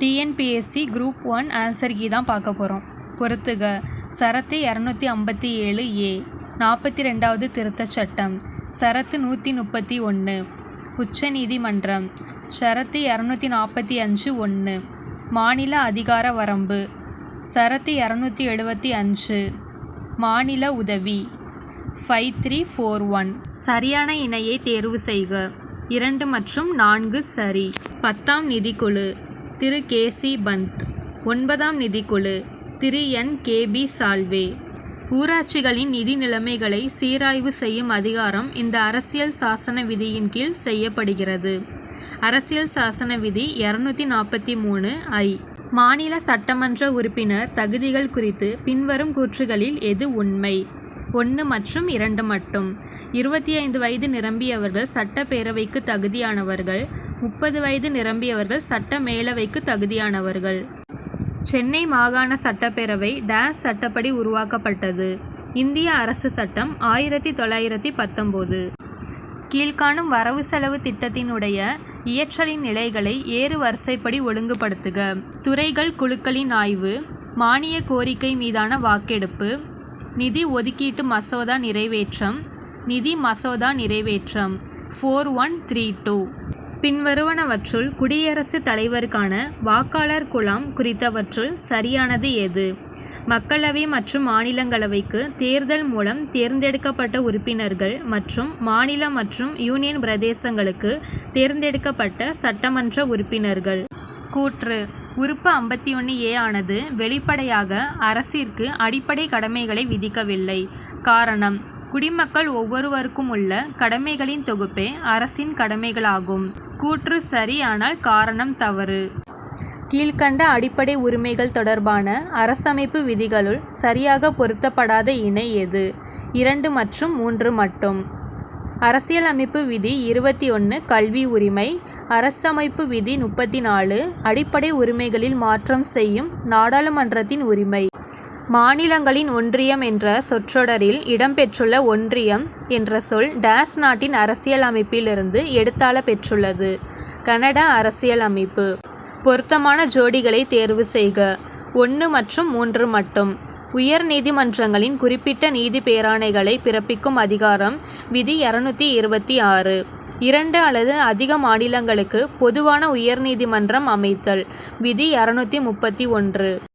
TNPSC group 1 answer key தான் பார்க்க போகிறோம். பொறுத்துக. சரத்து 257 ஏ 42வது திருத்தச் சட்டம். சரத்து 131 உச்ச நீதிமன்றம். ஷரத்து 245 1 மாநில அதிகார வரம்பு. சரத்து 275 மாநில உதவி. 5341 சரியான இணையை தேர்வு செய்க. 2 மற்றும் 4 சரி. 10ஆம் நிதிக்குழு திரு கே.சி. பந்த். 9ஆம் நிதிக்குழு திரு என்.கே.பி. சால்வே. ஊராட்சிகளின் நிதி நிலைமைகளை சீராய்வு செய்யும் அதிகாரம் இந்த அரசியல் சாசன விதியின் கீழ் செய்யப்படுகிறது. அரசியல் சாசன விதி 243 ஐ. மாநில சட்டமன்ற உறுப்பினர் தகுதிகள் குறித்து பின்வரும் கூற்றுகளில் எது உண்மை? 1 மற்றும் 2 மட்டும். 25 வயது நிரம்பியவர்கள் சட்டப்பேரவைக்கு தகுதியானவர்கள். 30 வயது நிரம்பியவர்கள் சட்ட மேலவைக்கு தகுதியானவர்கள். சென்னை மாகாண சட்டப்பேரவை டேஸ் சட்டப்படி உருவாக்கப்பட்டது. இந்திய அரசு சட்டம் 1919. கீழ்காணும் வரவு செலவு திட்டத்தினுடைய இயற்றலின் நிலைகளை ஏறு வரிசைப்படி ஒழுங்குபடுத்துக. துறைகள் குழுக்களின் ஆய்வு. மானிய கோரிக்கை மீதான வாக்கெடுப்பு. நிதி ஒதுக்கீட்டு மசோதா நிறைவேற்றம். நிதி மசோதா நிறைவேற்றம். 4132. பின்வருவனவற்றுள் குடியரசுத் தலைவருக்கான வாக்காளர் குழாம் குறித்தவற்றுள் சரியானது எது? மக்களவை மற்றும் மாநிலங்களவைக்கு தேர்தல் மூலம் தேர்ந்தெடுக்கப்பட்ட உறுப்பினர்கள் மற்றும் மாநில மற்றும் யூனியன் பிரதேசங்களுக்கு தேர்ந்தெடுக்கப்பட்ட சட்டமன்ற உறுப்பினர்கள். கூற்று. உறுப்பு 51 ஏ ஆனது வெளிப்படையாக அரசிற்கு அடிப்படை கடமைகளை விதிக்கவில்லை. காரணம். குடிமக்கள் ஒவ்வொருவருக்கும் உள்ள கடமைகளின் தொகுப்பே அரசின் கடமைகளாகும். கூற்று சரி, ஆனால் காரணம் தவறு. கீழ்கண்ட அடிப்படை உரிமைகள் தொடர்பான அரசமைப்பு விதிகளுள் சரியாக பொருத்தப்படாத இணை எது? 2 மற்றும் 3 மட்டும். அரசியலமைப்பு விதி 21 கல்வி உரிமை. அரசமைப்பு விதி 34 அடிப்படை உரிமைகளில் மாற்றம் செய்யும் நாடாளுமன்றத்தின் உரிமை. மாநிலங்களின் ஒன்றியம் என்ற சொற்றொடரில் இடம்பெற்றுள்ள ஒன்றியம் என்ற சொல் டேஸ் நாட்டின் அரசியல் அமைப்பிலிருந்து எடுத்தாள பெற்றுள்ளது. கனடா அரசியல் அமைப்பு. பொருத்தமான ஜோடிகளை தேர்வு செய்க. 1 மற்றும் 3 மட்டும். உயர் நீதிமன்றங்களின் குறிப்பிட்ட நீதி பேராணைகளை பிறப்பிக்கும் அதிகாரம் விதி 226. 2 அல்லது அதிக மாநிலங்களுக்கு பொதுவான உயர்நீதிமன்றம் அமைத்தல் விதி 231.